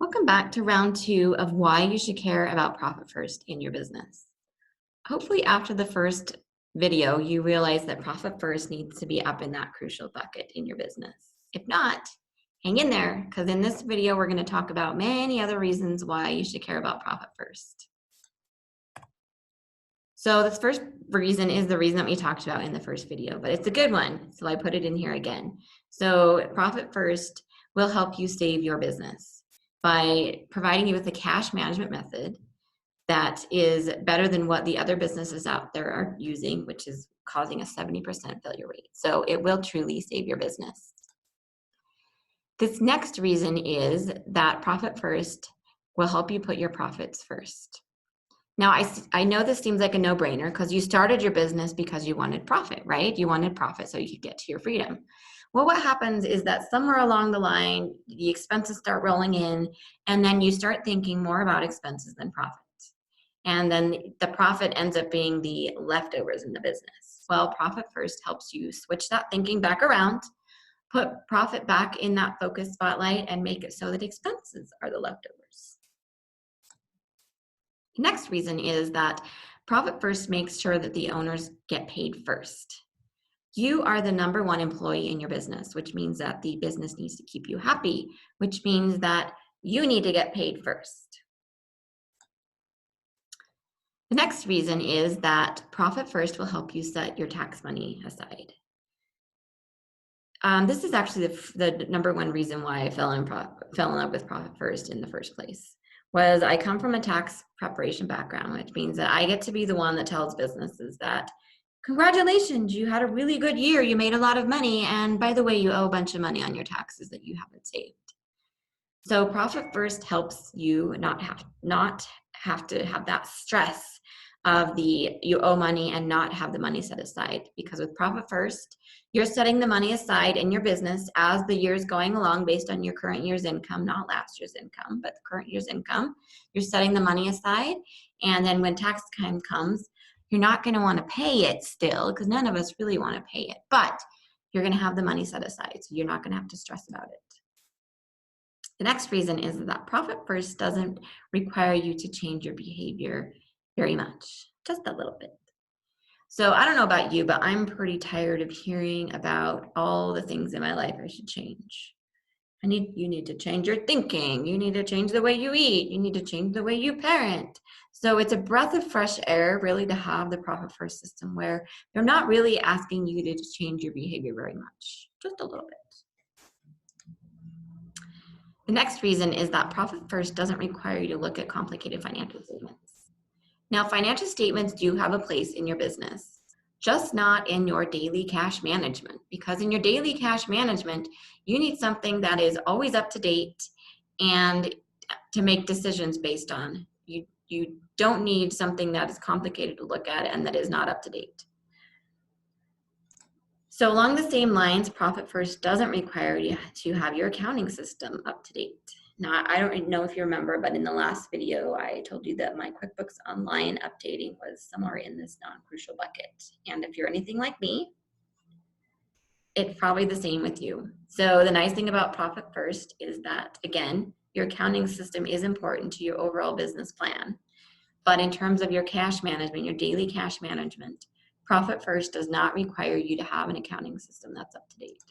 Welcome back to round 2 of why you should care about profit first in your business. Hopefully after the first video, you realize that profit first needs to be up in that crucial bucket in your business. If not, hang in there, because in this video, we're going to talk about many other reasons why you should care about profit first. So this first reason is the reason that we talked about in the first video, but it's a good one, so I put it in here again. So profit first will help you save your business by providing you with a cash management method that is better than what the other businesses out there are using, which is causing a 70% failure rate. So it will truly save your business. This next reason is that profit first will help you put your profits first. Now, I know this seems like a no-brainer because you started your business because you wanted profit, right? You wanted profit so you could get to your freedom. Well, what happens is that somewhere along the line, the expenses start rolling in, and then you start thinking more about expenses than profit. And then the profit ends up being the leftovers in the business. Well, profit first helps you switch that thinking back around, put profit back in that focus spotlight, and make it so that expenses are the leftovers. The next reason is that profit first makes sure that the owners get paid first. You are the #1 employee in your business, which means that the business needs to keep you happy, which means that you need to get paid first. The next reason is that profit first will help you set your tax money aside. This is actually the #1 reason why I fell in love with profit first in the first place. Was I come from a tax preparation background, which means that I get to be the one that tells businesses that, congratulations, you had a really good year, you made a lot of money, and by the way, you owe a bunch of money on your taxes that you haven't saved. So profit first helps you not have to have that stress of you owe money and not have the money set aside. Because with profit first, you're setting the money aside in your business as the year's going along based on your current year's income, not last year's income, but the current year's income. You're setting the money aside, and then when tax time comes, you're not going to want to pay it still, because none of us really want to pay it, but you're going to have the money set aside, so you're not going to have to stress about it. The next reason is that profit first doesn't require you to change your behavior very much, just a little bit. So I don't know about you, but I'm pretty tired of hearing about all the things in my life I should change. You need to change your thinking. You need to change the way you eat. You need to change the way you parent. So it's a breath of fresh air, really, to have the profit first system where they're not really asking you to change your behavior very much, just a little bit. The next reason is that profit first doesn't require you to look at complicated financial statements. Now, financial statements do have a place in your business, just not in your daily cash management, because in your daily cash management, you need something that is always up to date and to make decisions based on. You don't need something that is complicated to look at and that is not up to date. So along the same lines, profit first doesn't require you to have your accounting system up to date. Now, I don't know if you remember, but in the last video, I told you that my QuickBooks Online updating was somewhere in this non-crucial bucket. And if you're anything like me, it's probably the same with you. So the nice thing about profit first is that, again, your accounting system is important to your overall business plan. But in terms of your cash management, your daily cash management, profit first does not require you to have an accounting system that's up to date.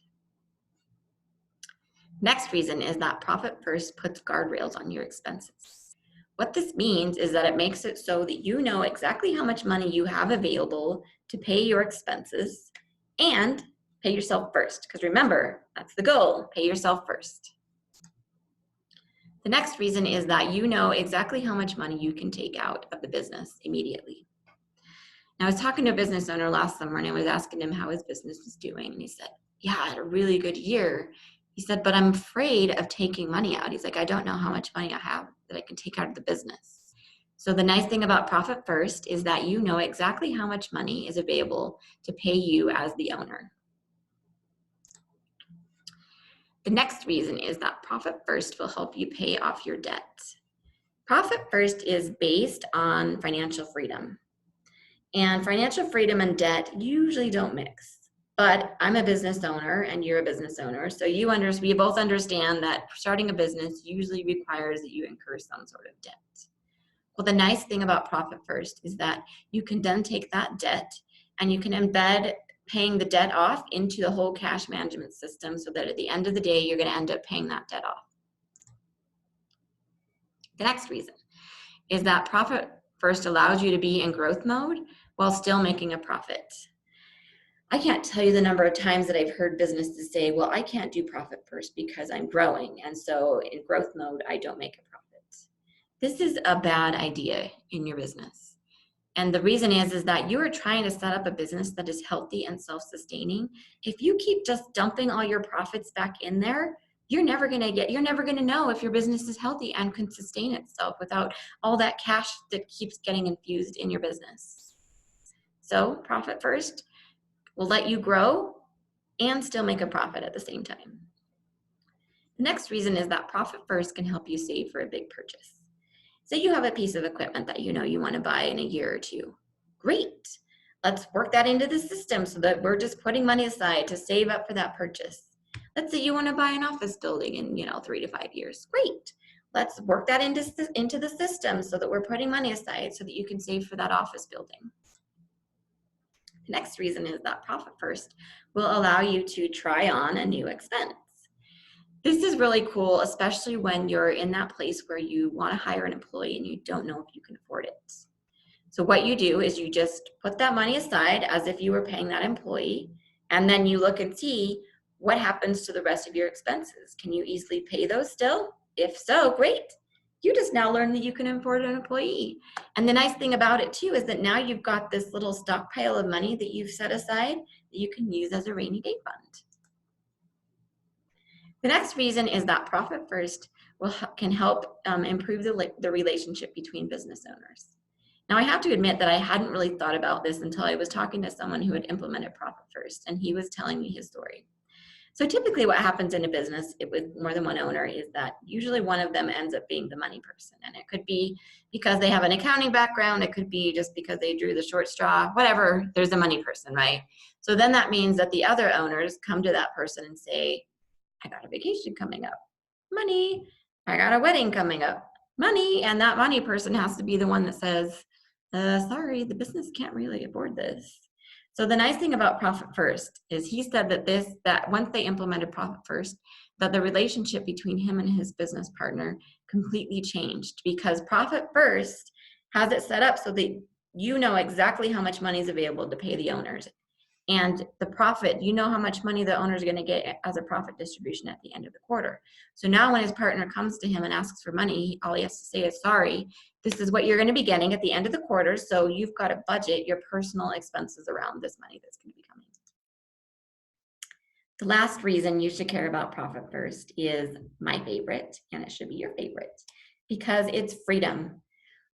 Next reason is that profit first puts guardrails on your expenses. What this means is that it makes it so that you know exactly how much money you have available to pay your expenses and pay yourself first. Because remember, that's the goal, pay yourself first. The next reason is that you know exactly how much money you can take out of the business immediately. Now, I was talking to a business owner last summer and I was asking him how his business was doing. And he said, yeah, I had a really good year. He said, but I'm afraid of taking money out. He's like, I don't know how much money I have that I can take out of the business. So the nice thing about profit first is that you know exactly how much money is available to pay you as the owner. The next reason is that profit first will help you pay off your debt. Profit first is based on financial freedom. And financial freedom and debt usually don't mix. But I'm a business owner and you're a business owner. So we both understand that starting a business usually requires that you incur some sort of debt. Well, the nice thing about Profit First is that you can then take that debt and you can embed paying the debt off into the whole cash management system so that at the end of the day, you're going to end up paying that debt off. The next reason is that Profit First allows you to be in growth mode while still making a profit. I can't tell you the number of times that I've heard businesses say, well, I can't do Profit First because I'm growing. And so in growth mode, I don't make a profit. This is a bad idea in your business. And the reason is that you are trying to set up a business that is healthy and self-sustaining. If you keep just dumping all your profits back in there, you're never going to know if your business is healthy and can sustain itself without all that cash that keeps getting infused in your business. So Profit First will let you grow and still make a profit at the same time. The next reason is that Profit First can help you save for a big purchase. Say you have a piece of equipment that you know you want to buy in a year or two. Great. Let's work that into the system so that we're just putting money aside to save up for that purchase. Let's say you want to buy an office building in 3 to 5 years. Great. Let's work that into the system so that we're putting money aside so that you can save for that office building. The next reason is that Profit First will allow you to try on a new expense. This is really cool, especially when you're in that place where you want to hire an employee and you don't know if you can afford it. So what you do is you just put that money aside as if you were paying that employee, and then you look and see what happens to the rest of your expenses. Can you easily pay those still? If so, great. You just now learn that you can afford an employee. And the nice thing about it too is that now you've got this little stockpile of money that you've set aside that you can use as a rainy day fund. The next reason is that Profit First can help improve the relationship between business owners. Now, I have to admit that I hadn't really thought about this until I was talking to someone who had implemented Profit First, and he was telling me his story. So typically what happens in a business with more than one owner is that usually one of them ends up being the money person. And it could be because they have an accounting background. It could be just because they drew the short straw, whatever, there's a money person, right? So then that means that the other owners come to that person and say, I got a vacation coming up, money. I got a wedding coming up, money. And that money person has to be the one that says, sorry, the business can't really afford this. So the nice thing about Profit First is he said that once they implemented Profit First, that the relationship between him and his business partner completely changed, because Profit First has it set up so that you know exactly how much money is available to pay the owners. And the profit, you know how much money the owner is going to get as a profit distribution at the end of the quarter. So now when his partner comes to him and asks for money, all he has to say is, sorry, this is what you're going to be getting at the end of the quarter. So you've got to budget your personal expenses around this money that's going to be coming. The last reason you should care about Profit First is my favorite, and it should be your favorite, because it's freedom.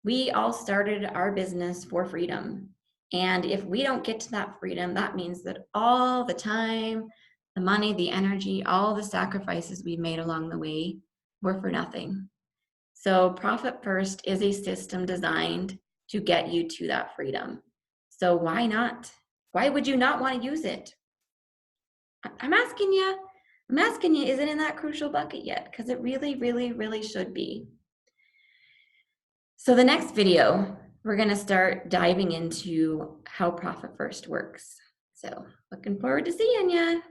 We all started our business for freedom. And if we don't get to that freedom, that means that all the time, the money, the energy, all the sacrifices we made along the way were for nothing. So Profit First is a system designed to get you to that freedom. So why not? Why would you not want to use it? I'm asking you, is it in that crucial bucket yet? Because it really, really, really should be. So the next video, we're going to start diving into how Profit First works. So looking forward to seeing you.